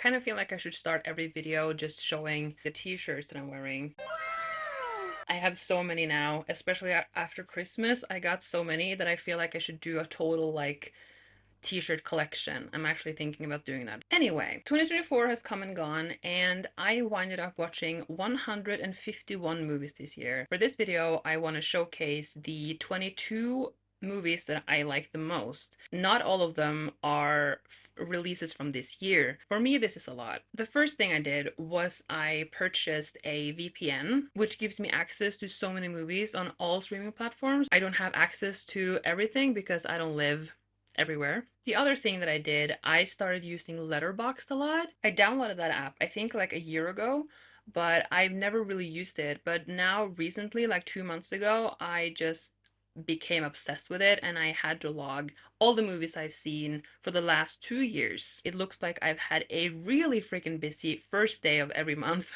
kind of feel like I should start every video just showing the t-shirts that I'm wearing. I have so many now, especially after Christmas. I got so many that I feel like I should do a total like t-shirt collection. I'm actually thinking about doing that. Anyway, 2024 has come and gone, and I winded up watching 151 movies this year. For this video, I want to showcase the 22 movies that I like the most. Not all of them are releases from this year. For me, this is a lot. The first thing I did was I purchased a VPN, which gives me access to so many movies on all streaming platforms. I don't have access to everything because I don't live everywhere. The other thing that I did, I started using Letterboxd a lot. I downloaded that app, I think like a year ago, but I've never really used it. But now recently, like 2 months ago, I just became obsessed with it and I had to log all the movies I've seen for the last 2 years. It looks like I've had a really freaking busy first day of every month.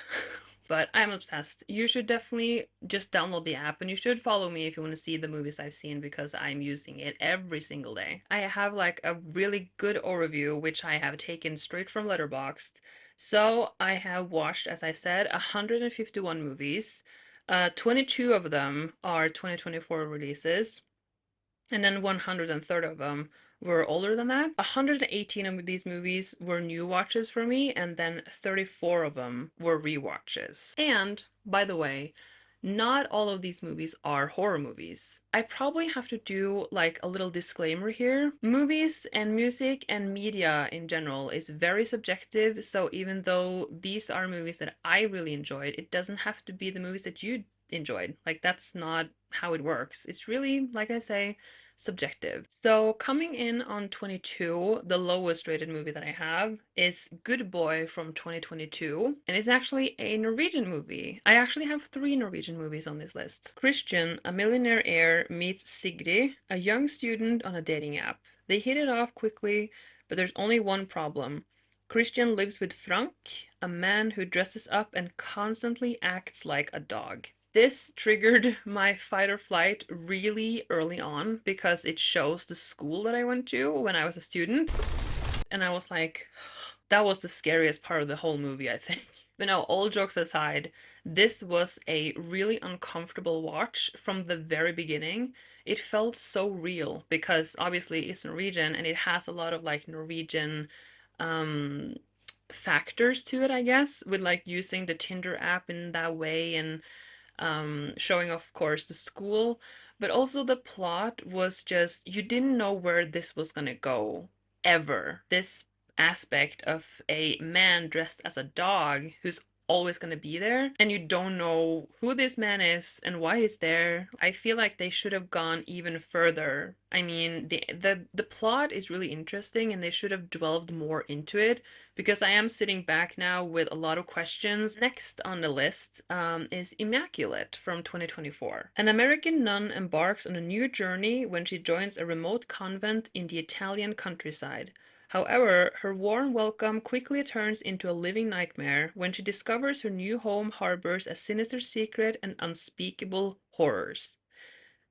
But I'm obsessed. You should definitely just download the app and you should follow me if you want to see the movies I've seen because I'm using it every single day. I have like a really good overview which I have taken straight from Letterboxd. So I have watched, as I said, 151 movies. 22 of them are 2024 releases, and then 130 of them were older than that. 118 of these movies were new watches for me, and then 34 of them were rewatches. And, by the way, not all of these movies are horror movies. I probably have to do like a little disclaimer here. Movies and music and media in general is very subjective, so even though these are movies that I really enjoyed, it doesn't have to be the movies that you enjoyed. Like, that's not how it works. It's really, like I say, subjective. So coming in on 22, the lowest rated movie that I have is Good Boy from 2022, and it's actually a Norwegian movie. I actually have 3 Norwegian movies on this list. Christian, a millionaire heir, meets Sigrid, a young student on a dating app. They hit it off quickly, but there's only one problem. Christian lives with Frank, a man who dresses up and constantly acts like a dog. This triggered my fight or flight really early on because it shows the school that I went to when I was a student. And I was like, that was the scariest part of the whole movie, I think. But no, all jokes aside, this was a really uncomfortable watch from the very beginning. It felt so real because obviously it's Norwegian and it has a lot of like Norwegian um factors to it, I guess, with like using the Tinder app in that way and showing, of course, the school, but also the plot was just, you didn't know where this was gonna go, ever. This aspect of a man dressed as a dog who's always going to be there and you don't know who this man is and why he's there. I feel like they should have gone even further. I mean, the plot is really interesting and they should have delved more into it because I am sitting back now with a lot of questions. Next on the list is Immaculate from 2024. An American nun embarks on a new journey when she joins a remote convent in the Italian countryside. However, her warm welcome quickly turns into a living nightmare when she discovers her new home harbors a sinister secret and unspeakable horrors.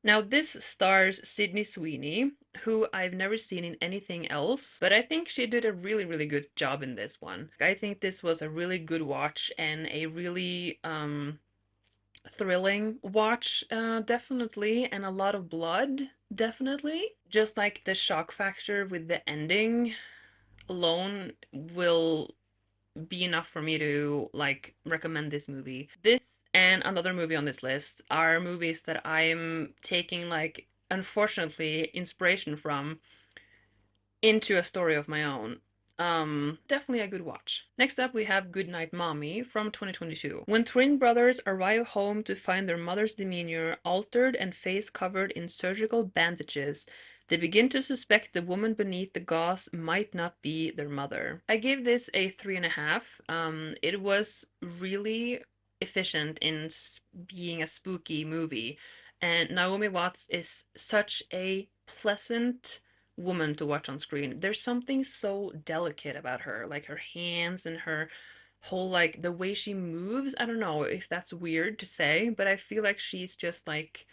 Now, this stars Sydney Sweeney, who I've never seen in anything else, but I think she did a really, really good job in this one. I think this was a really good watch and a really thrilling watch, definitely, and a lot of blood, definitely. Just like the shock factor with the ending alone will be enough for me to like recommend this movie. This and another movie on this list are movies that I'm taking like unfortunately inspiration from into a story of my own. Definitely a good watch. Next up, we have Goodnight Mommy from 2022. When twin brothers arrive home to find their mother's demeanor altered and face covered in surgical bandages, they begin to suspect the woman beneath the gauze might not be their mother. I gave this a 3.5. It was really efficient in being a spooky movie, and Naomi Watts is such a pleasant woman to watch on screen. There's something so delicate about her, like her hands and her whole like the way she moves. I don't know if that's weird to say, but I feel like she's just like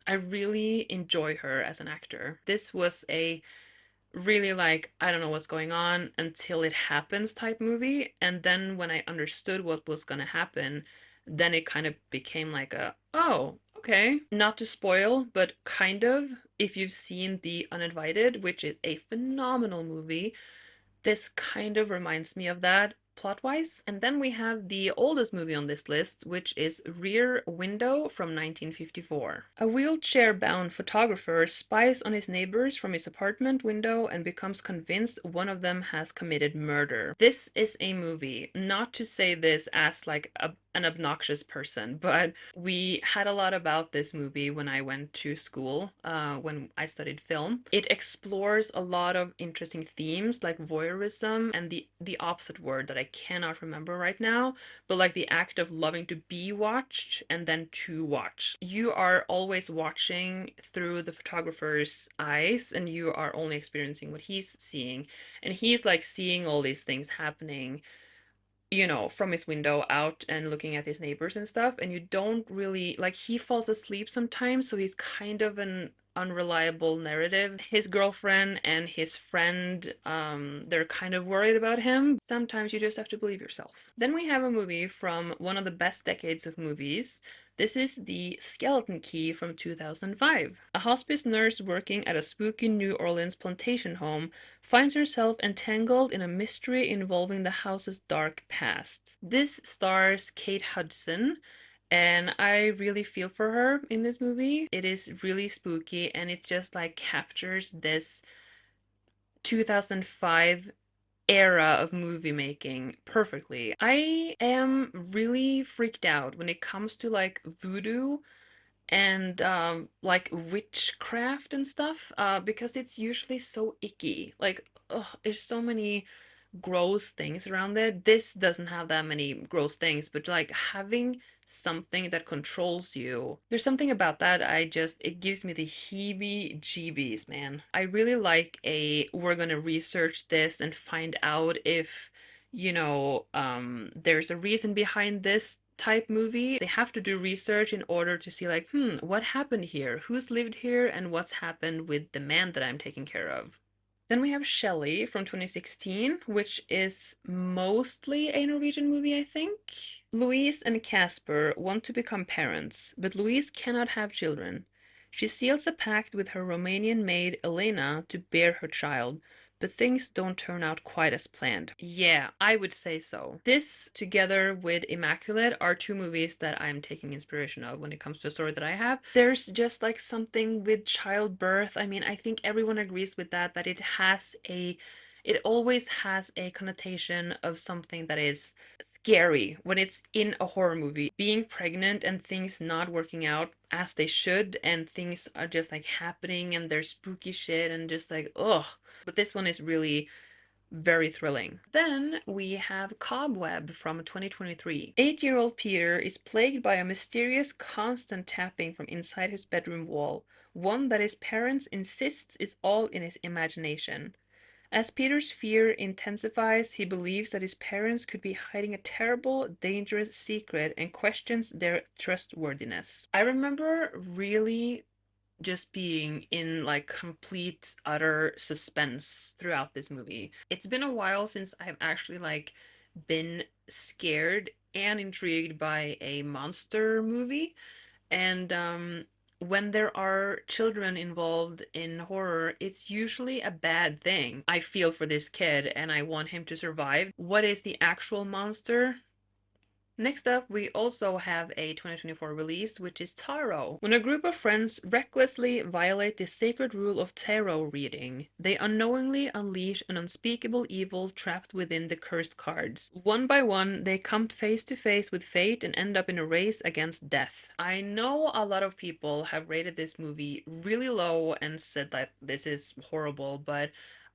I really enjoy her as an actor. This was a really like, I don't know what's going on until it happens type movie. And then when I understood what was gonna happen, then it kind of became like a, oh, okay. Not to spoil, but kind of, if you've seen The Uninvited, which is a phenomenal movie, this kind of reminds me of that plot-wise. And then we have the oldest movie on this list, which is Rear Window from 1954. A wheelchair-bound photographer spies on his neighbors from his apartment window and becomes convinced one of them has committed murder. This is a movie, not to say this as like an obnoxious person, but we had a lot about this movie when I went to school, when I studied film. It explores a lot of interesting themes like voyeurism and the opposite word that I cannot remember right now, but like the act of loving to be watched and then to watch. You are always watching through the photographer's eyes and you are only experiencing what he's seeing. And he's like seeing all these things happening, from his window out and looking at his neighbors and stuff, and you don't really like he falls asleep sometimes, so he's kind of an unreliable narrative. His girlfriend and his friend, they're kind of worried about him. Sometimes you just have to believe yourself. Then we have a movie from one of the best decades of movies. This is The Skeleton Key from 2005. A hospice nurse working at a spooky New Orleans plantation home finds herself entangled in a mystery involving the house's dark past. This stars Kate Hudson, and I really feel for her in this movie. It is really spooky and it just like captures this 2005 era of movie making perfectly. I am really freaked out when it comes to like voodoo and like witchcraft and stuff, because it's usually so icky. Like, ugh, there's so many gross things around it. This doesn't have that many gross things, but like having something that controls you, there's something about that it gives me the heebie-jeebies, man. I really like we're gonna research this and find out if, there's a reason behind this type movie. They have to do research in order to see like, what happened here? Who's lived here and what's happened with the man that I'm taking care of? Then we have Shelley from 2016, which is mostly a Norwegian movie, I think. Louise and Casper want to become parents, but Louise cannot have children. She seals a pact with her Romanian maid Elena to bear her child, but things don't turn out quite as planned. Yeah, I would say so. This, together with Immaculate, are two movies that I'm taking inspiration of when it comes to a story that I have. There's just like something with childbirth. I mean, I think everyone agrees with that it always has a connotation of something that is scary when it's in a horror movie. Being pregnant and things not working out as they should, and things are just like happening and there's spooky shit and just like, ugh. But this one is really very thrilling. Then we have Cobweb from 2023. 8-year-old Peter is plagued by a mysterious constant tapping from inside his bedroom wall, one that his parents insist is all in his imagination. As Peter's fear intensifies, he believes that his parents could be hiding a terrible, dangerous secret and questions their trustworthiness. I remember really just being in like complete utter suspense throughout this movie. It's been a while since I've actually like been scared and intrigued by a monster movie. And when there are children involved in horror, it's usually a bad thing. I feel for this kid and I want him to survive. What is the actual monster? Next up, we also have a 2024 release, which is Tarot. When a group of friends recklessly violate the sacred rule of tarot reading, they unknowingly unleash an unspeakable evil trapped within the cursed cards. One by one, they come face to face with fate and end up in a race against death. I know a lot of people have rated this movie really low and said that this is horrible, but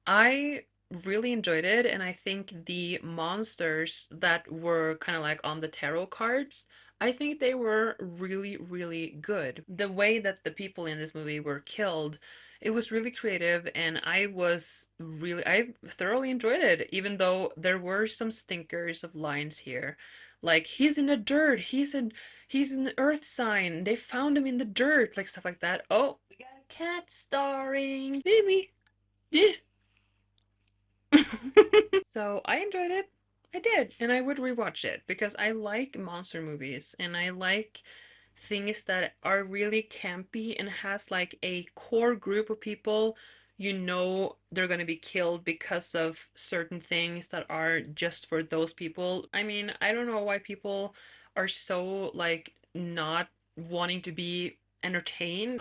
I really enjoyed it, and I think the monsters that were kind of like on the tarot cards, I think they were really, really good. The way that the people in this movie were killed, it was really creative, and I thoroughly enjoyed it, even though there were some stinkers of lines here. Like, he's in the dirt, he's an earth sign, they found him in the dirt, like stuff like that. Oh, we got a cat starring, baby. Yeah. So I enjoyed it. I did, and I would rewatch it because I like monster movies and I like things that are really campy and has like a core group of people you know they're going to be killed because of certain things that are just for those people. I mean, I don't know why people are so like not wanting to be entertained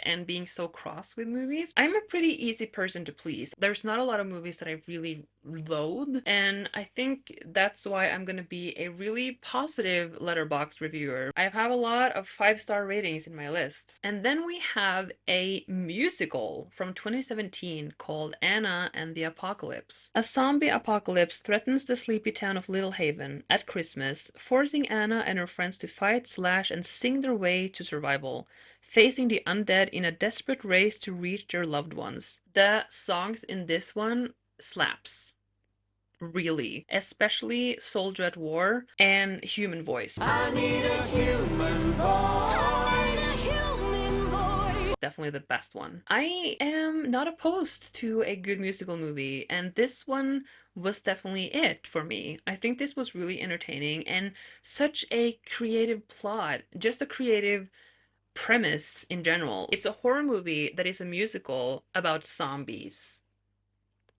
and being so cross with movies. I'm a pretty easy person to please. There's not a lot of movies that I really loathe, and I think that's why I'm gonna be a really positive letterbox reviewer. I have a lot of 5-star ratings in my list. And then we have a musical from 2017 called Anna and the Apocalypse. A zombie apocalypse threatens the sleepy town of Little Haven at Christmas, forcing Anna and her friends to fight, slash, and sing their way to survival, facing the undead in a desperate race to reach their loved ones. The songs in this one slaps. Really. Especially Soldier at War and Human Voice. I need a human voice. I need a human voice. Definitely the best one. I am not opposed to a good musical movie, and this one was definitely it for me. I think this was really entertaining and such a creative plot. Just a creative premise in general. It's a horror movie that is a musical about zombies.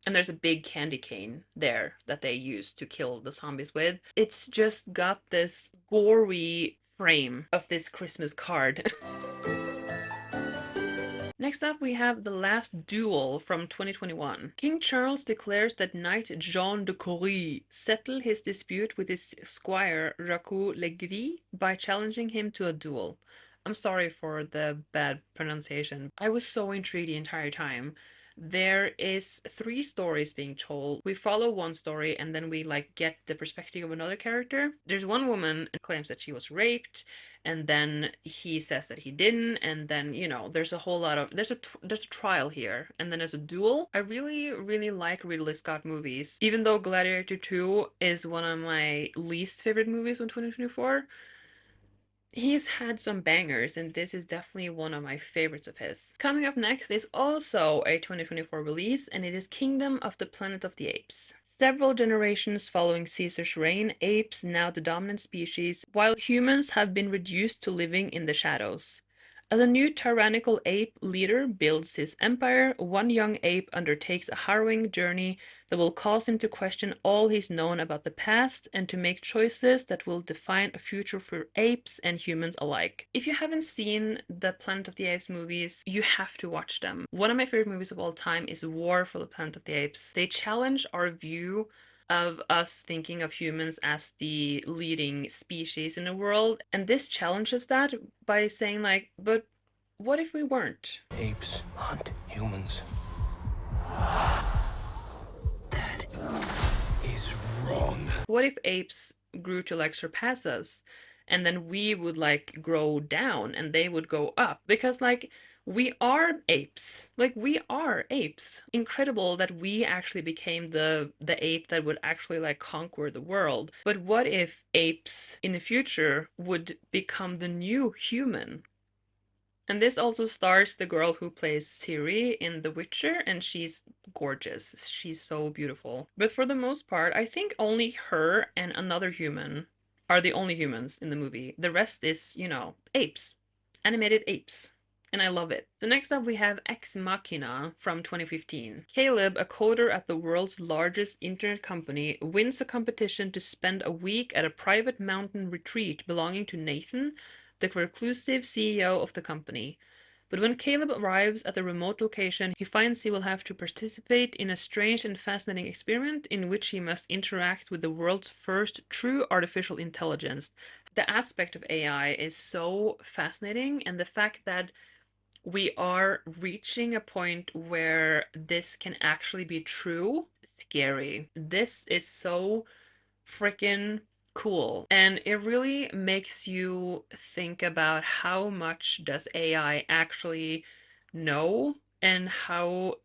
And there's a big candy cane there that they use to kill the zombies with. It's just got this gory frame of this Christmas card. Next up, we have The Last Duel from 2021. King Charles declares that Knight Jean de Cory settle his dispute with his squire Jacques Legris by challenging him to a duel. I'm sorry for the bad pronunciation. I was so intrigued the entire time. There is three stories being told. We follow one story and then we like get the perspective of another character. There's one woman who claims that she was raped, and then he says that he didn't, and then there's a whole lot of there's a trial here, and then there's a duel. I really like Ridley Scott movies, even though Gladiator 2 is one of my least favorite movies in 2024. He's had some bangers, and this is definitely one of my favorites of his. Coming up next is also a 2024 release, and it is Kingdom of the Planet of the Apes. Several generations following Caesar's reign, apes, now the dominant species, while humans have been reduced to living in the shadows. As a new tyrannical ape leader builds his empire, one young ape undertakes a harrowing journey that will cause him to question all he's known about the past and to make choices that will define a future for apes and humans alike. If you haven't seen the Planet of the Apes movies, you have to watch them. One of my favorite movies of all time is War for the Planet of the Apes. They challenge our view of us thinking of humans as the leading species in the world. And this challenges that by saying, like, but what if we weren't? Apes hunt humans. That is wrong. What if apes grew to like surpass us? And then we would like grow down and they would go up. Because like we are apes. Like we are apes. Incredible that we actually became the ape that would actually like conquer the world. But what if apes in the future would become the new human? And this also stars the girl who plays Ciri in The Witcher, and she's gorgeous. She's so beautiful. But for the most part, I think only her and another human are the only humans in the movie. The rest is, apes. Animated apes. And I love it. So next up we have Ex Machina from 2015. Caleb, a coder at the world's largest internet company, wins a competition to spend a week at a private mountain retreat belonging to Nathan, the reclusive CEO of the company. But when Caleb arrives at the remote location, he finds he will have to participate in a strange and fascinating experiment in which he must interact with the world's first true artificial intelligence. The aspect of AI is so fascinating, and the fact that we are reaching a point where this can actually be true, scary. This is so freaking cool. And it really makes you think about how much does AI actually know, and how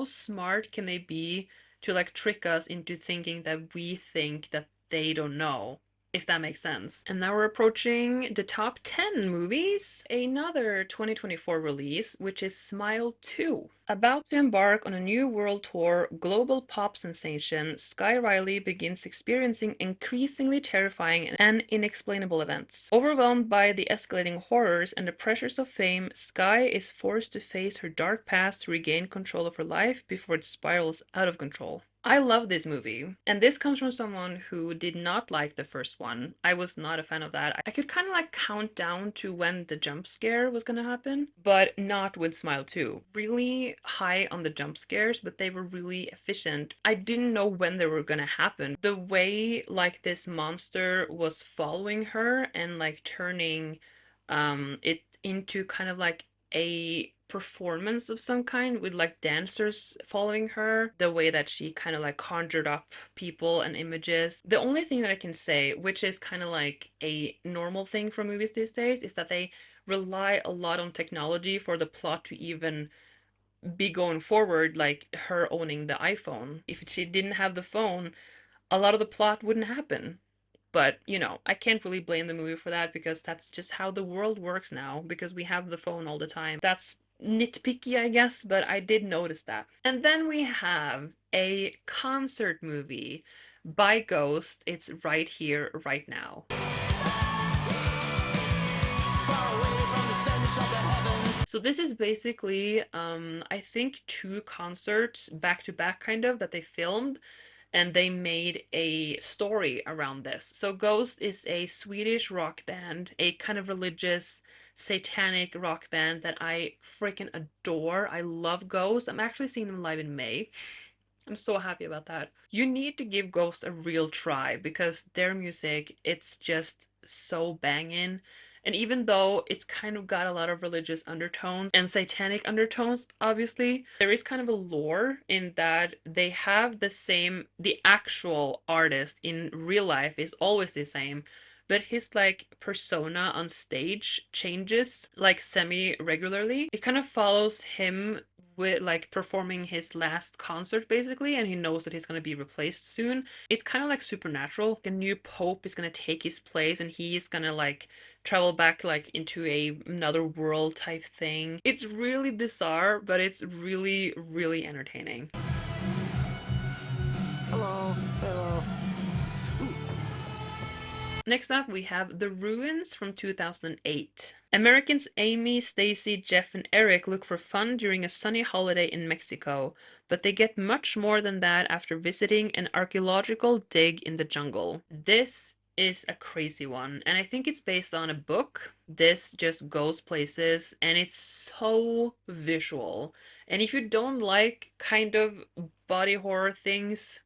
smart can they be to like trick us into thinking that we think that they don't know. if that makes sense. And now we're approaching the top 10 movies. Another 2024 release, which is Smile 2. About to embark on a new world tour, global pop sensation Sky Riley begins experiencing increasingly terrifying and inexplainable events. Overwhelmed by the escalating horrors and the pressures of fame, Sky is forced to face her dark past to regain control of her life before it spirals out of control. I love this movie, and this comes from someone who did not like the first one. I was not a fan of that. I could kind of like count down to when the jump scare was gonna happen, but not with Smile 2. Really high on the jump scares, but they were really efficient. I didn't know when they were gonna happen. The way like this monster was following her and like turning it into kind of like a performance of some kind with like dancers following her, the way that she kind of like conjured up people and images. The only thing that I can say, which is kind of like a normal thing for movies these days, is that they rely a lot on technology for the plot to even be going forward, like her owning the iPhone. If she didn't have the phone, a lot of the plot wouldn't happen. But, I can't really blame the movie for that because that's just how the world works now because we have the phone all the time. That's nitpicky, I guess, but I did notice that. And then we have a concert movie by Ghost. It's Right Here, Right Now. So this is basically, I think two concerts back to back kind of that they filmed and they made a story around this. So Ghost is a Swedish rock band, a kind of religious satanic rock band that I freaking adore. I love Ghost. I'm actually seeing them live in May. I'm so happy about that. You need to give Ghost a real try because their music, it's just so banging. And even though it's kind of got a lot of religious undertones and satanic undertones, obviously, there is kind of a lore in that they have the actual artist in real life is always the same, but his like persona on stage changes like semi regularly. It kind of follows him with like performing his last concert basically, and he knows that he's going to be replaced soon. It's kind of like supernatural. A new pope is going to take his place and he's going to like travel back like into another world type thing. It's really bizarre, but it's really really entertaining. Hello, hello. Next up, we have The Ruins from 2008. Americans Amy, Stacy, Jeff, and Eric look for fun during a sunny holiday in Mexico, but they get much more than that after visiting an archaeological dig in the jungle. This is a crazy one, and I think it's based on a book. This just goes places, and it's so visual. And if you don't like kind of body horror things,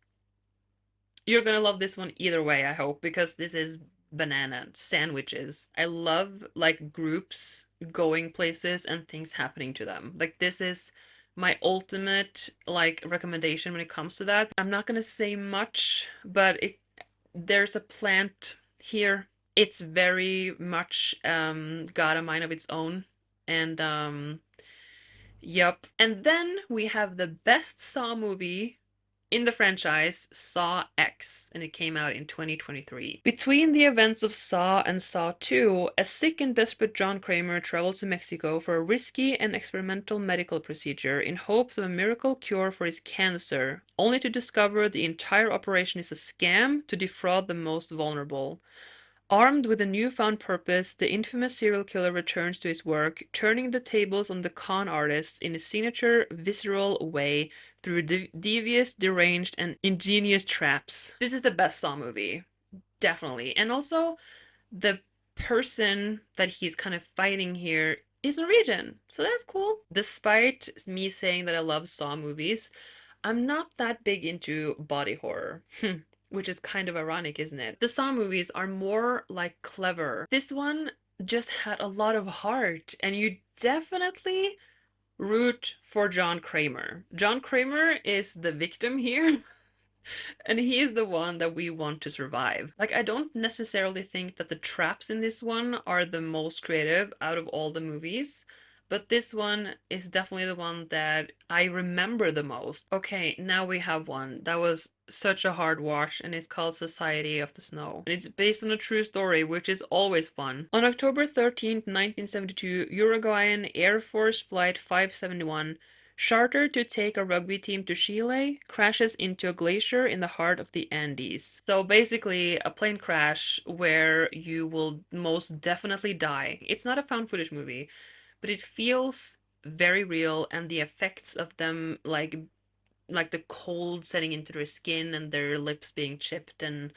you're gonna love this one either way, I hope, because this is banana sandwiches. I love like groups going places and things happening to them. Like this is my ultimate like recommendation when it comes to that. I'm not gonna say much, but there's a plant here. It's very much got a mind of its own. And yep. And then we have the best Saw movie in the franchise, Saw X, and it came out in 2023. Between the events of Saw and Saw 2, a sick and desperate John Kramer travels to Mexico for a risky and experimental medical procedure in hopes of a miracle cure for his cancer, only to discover the entire operation is a scam to defraud the most vulnerable. Armed with a newfound purpose, the infamous serial killer returns to his work, turning the tables on the con artists in a signature, visceral way through devious, deranged, and ingenious traps. This is the best Saw movie, definitely. And also, the person that he's kind of fighting here is Norwegian, so that's cool. Despite me saying that I love Saw movies, I'm not that big into body horror. Which is kind of ironic, isn't it? The Saw movies are more like clever. This one just had a lot of heart, and you definitely root for John Kramer. John Kramer is the victim here, and he is the one that we want to survive. Like, I don't necessarily think that the traps in this one are the most creative out of all the movies, but this one is definitely the one that I remember the most. Okay, now we have one that was such a hard watch, and it's called Society of the Snow. And it's based on a true story, which is always fun. On October 13th, 1972, Uruguayan Air Force Flight 571, chartered to take a rugby team to Chile, crashes into a glacier in the heart of the Andes. So basically, a plane crash where you will most definitely die. It's not a found footage movie, but it feels very real, and the effects of them, like the cold setting into their skin and their lips being chipped, and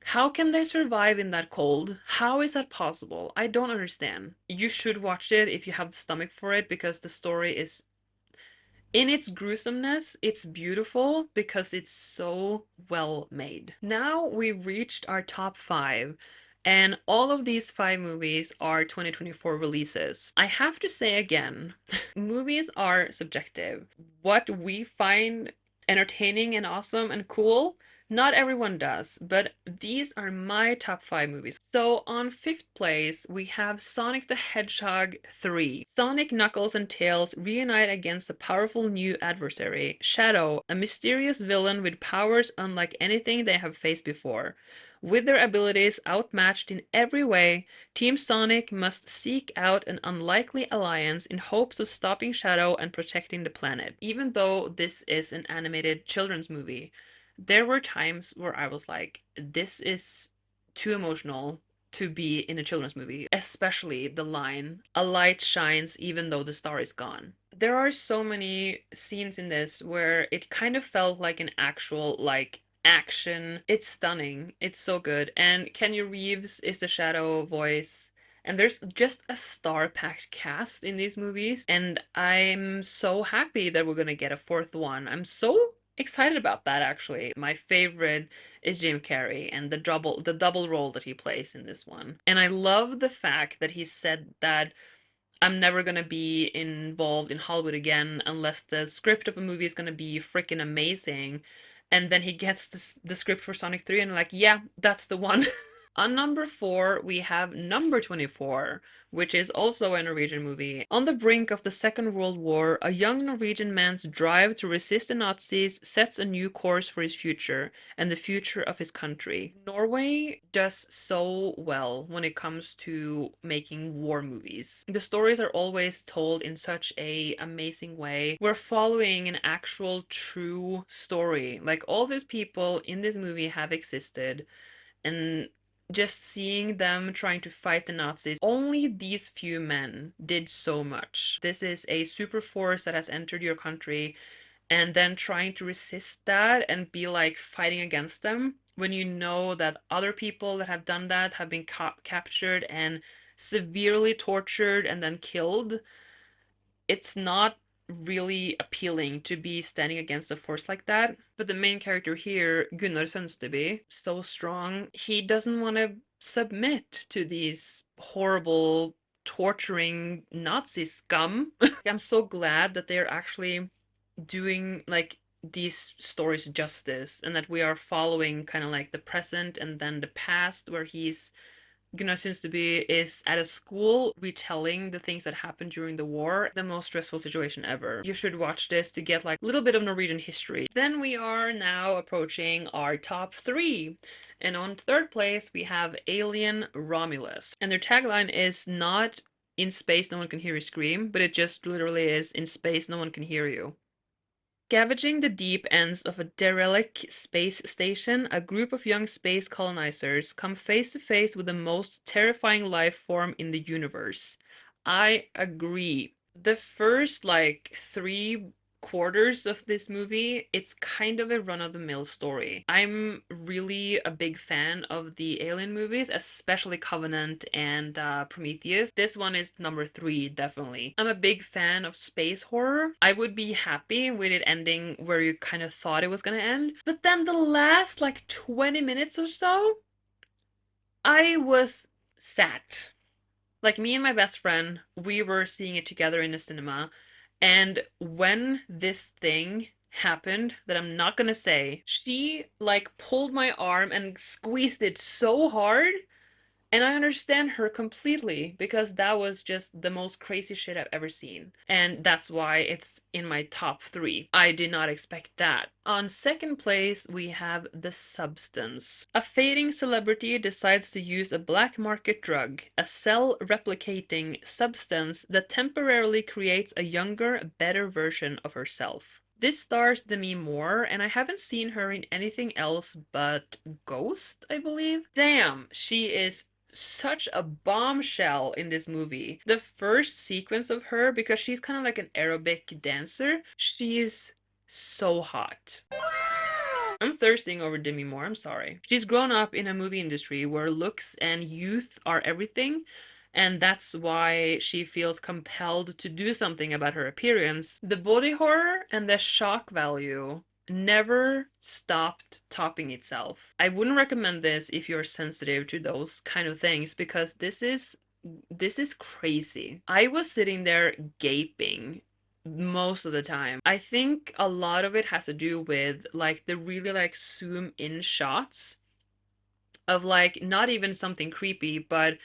how can they survive in that cold? How is that possible? I don't understand. You should watch it if you have the stomach for it, because the story is, in its gruesomeness, it's beautiful because it's so well made. Now we've reached our top five, and all of these five movies are 2024 releases. I have to say again, movies are subjective. What we find entertaining and awesome and cool, not everyone does, but these are my top five movies. So on fifth place, we have Sonic the Hedgehog 3. Sonic, Knuckles, and Tails reunite against a powerful new adversary, Shadow, a mysterious villain with powers unlike anything they have faced before. With their abilities outmatched in every way, Team Sonic must seek out an unlikely alliance in hopes of stopping Shadow and protecting the planet. Even though this is an animated children's movie, there were times where I was like, this is too emotional to be in a children's movie, especially the line, "A light shines even though the star is gone." There are so many scenes in this where it kind of felt like an actual, like, action. It's stunning. It's so good. And Kenny Reeves is the Shadow voice. And there's just a star-packed cast in these movies, and I'm so happy that we're gonna get a fourth one. I'm so excited about that actually. My favorite is Jim Carrey and the double role that he plays in this one. And I love the fact that he said that I'm never gonna be involved in Hollywood again unless the script of a movie is gonna be freaking amazing. And then he gets the script for Sonic 3 and like, yeah, that's the one. On number four, we have Number 24, which is also a Norwegian movie. On the brink of the Second World War, a young Norwegian man's drive to resist the Nazis sets a new course for his future and the future of his country. Norway does so well when it comes to making war movies. The stories are always told in such a amazing way. We're following an actual true story. Like, all these people in this movie have existed, and just seeing them trying to fight the Nazis, only these few men did so much. This is a super force that has entered your country, and then trying to resist that and be like fighting against them when you know that other people that have done that have been captured and severely tortured and then killed. It's not really appealing to be standing against a force like that. But the main character here, Gunnar Sønsteby, so strong, he doesn't want to submit to these horrible, torturing Nazi scum. I'm so glad that they're actually doing like these stories justice, and that we are following kind of like the present and then the past, where he's Gunnar Sønsteby is at a school retelling the things that happened during the war, the most stressful situation ever. You should watch this to get like a little bit of Norwegian history. Then we are now approaching our top three. And on third place, we have Alien Romulus. And their tagline is not "In space, no one can hear you scream," but it just literally is "In space, no one can hear you." Scavenging the deep ends of a derelict space station, a group of young space colonizers come face to face with the most terrifying life form in the universe. I agree. The first like three-quarters of this movie, it's kind of a run-of-the-mill story. I'm really a big fan of the Alien movies, especially Covenant and Prometheus. This one is number three, definitely. I'm a big fan of space horror. I would be happy with it ending where you kind of thought it was gonna end, but then the last like 20 minutes or so, I was sad. Like, me and my best friend, we were seeing it together in the cinema, and when this thing happened that I'm not gonna say, she like pulled my arm and squeezed it so hard, And I understand her completely because that was just the most crazy shit I've ever seen. And that's why it's in my top three. I did not expect that. On second place, we have The Substance. A fading celebrity decides to use a black market drug, a cell replicating substance that temporarily creates a younger, better version of herself. This stars Demi Moore, and I haven't seen her in anything else but Ghost, I believe. Damn, she is such a bombshell in this movie. The first sequence of her, because she's kind of like an aerobic dancer, she's so hot. I'm thirsting over Demi Moore, I'm sorry. She's grown up in a movie industry where looks and youth are everything, and that's why she feels compelled to do something about her appearance. The body horror and the shock value never stopped topping itself. I wouldn't recommend this if you're sensitive to those kind of things because this is crazy. I was sitting there gaping most of the time. I think a lot of it has to do with like the really like zoom in shots of like not even something creepy, but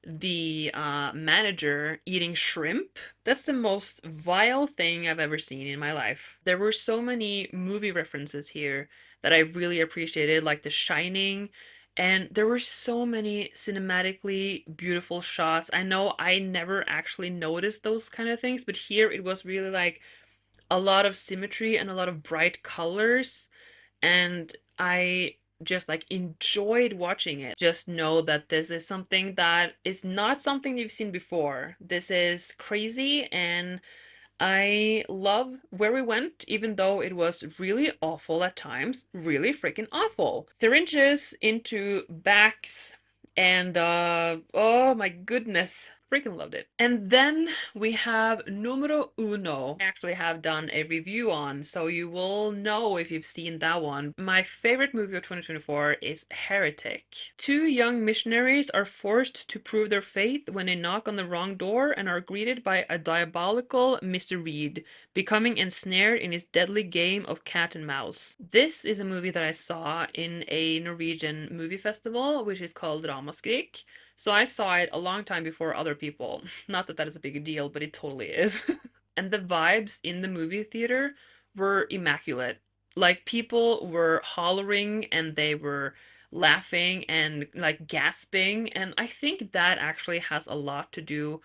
the manager eating shrimp. That's the most vile thing I've ever seen in my life. There were so many movie references here that I really appreciated, like The Shining. And there were so many cinematically beautiful shots. I know I never actually noticed those kind of things, but here it was really like a lot of symmetry and a lot of bright colors, and I just like enjoyed watching it. Just know that this is something that is not something you've seen before. This is crazy, and I love where we went, even though it was really awful at times. Really freaking awful. Syringes into backs, and oh my goodness. Freaking loved it. And then we have numero uno. I actually have done a review on, so you will know if you've seen that one. My favorite movie of 2024 is Heretic. Two young missionaries are forced to prove their faith when they knock on the wrong door and are greeted by a diabolical Mr. Reed, becoming ensnared in his deadly game of cat and mouse. This is a movie that I saw in a Norwegian movie festival, which is called Ramaskrik. So I saw it a long time before other people. Not that that is a big deal, but it totally is. And the vibes in the movie theater were immaculate. Like people were hollering and they were laughing and like gasping, and I think that actually has a lot to do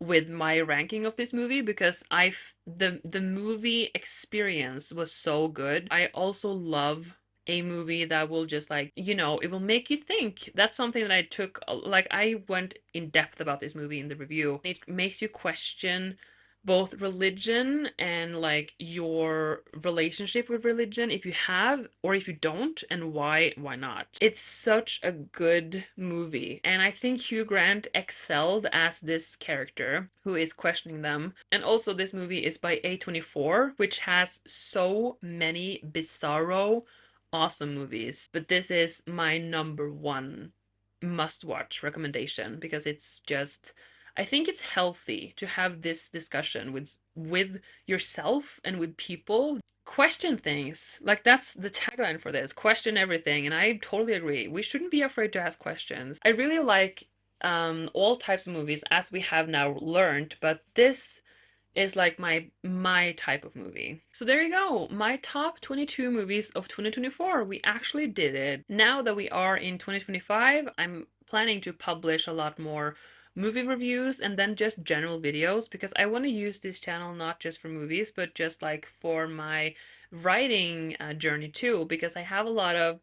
with my ranking of this movie because the movie experience was so good. I also love a movie that will just like, it will make you think. That's something that I took like I went in depth about this movie in the review. It makes you question both religion and like your relationship with religion, if you have or if you don't, and why not. It's such a good movie, and I think Hugh Grant excelled as this character who is questioning them. And also this movie is by A24, which has so many bizarro awesome movies, but this is my number one must watch recommendation because it's just, I think it's healthy to have this discussion with yourself and with people. Question things. Like that's the tagline for this. Question everything. And I totally agree. We shouldn't be afraid to ask questions. I really like all types of movies as we have now learned, but this is like my type of movie. So there you go. My top 22 movies of 2024. We actually did it. Now that we are in 2025, I'm planning to publish a lot more movie reviews and then just general videos because I want to use this channel not just for movies, but just like for my writing journey too, because I have a lot of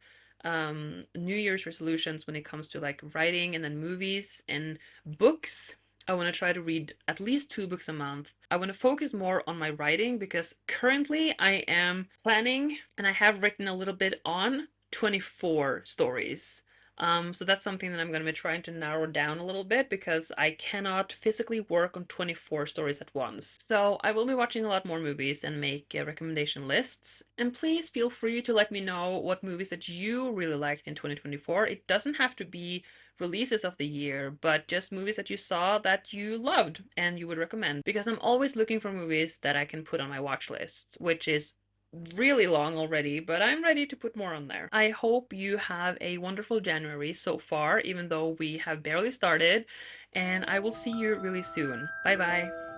New Year's resolutions when it comes to like writing and then movies and books. I want to try to read at least 2 books a month. I want to focus more on my writing because currently I am planning and I have written a little bit on 24 stories. So that's something that I'm going to be trying to narrow down a little bit because I cannot physically work on 24 stories at once. So I will be watching a lot more movies and make recommendation lists. And please feel free to let me know what movies that you really liked in 2024. It doesn't have to be releases of the year, but just movies that you saw that you loved and you would recommend. Because I'm always looking for movies that I can put on my watch list, which is really long already, but I'm ready to put more on there. I hope you have a wonderful January so far, even though we have barely started, and I will see you really soon. Bye bye.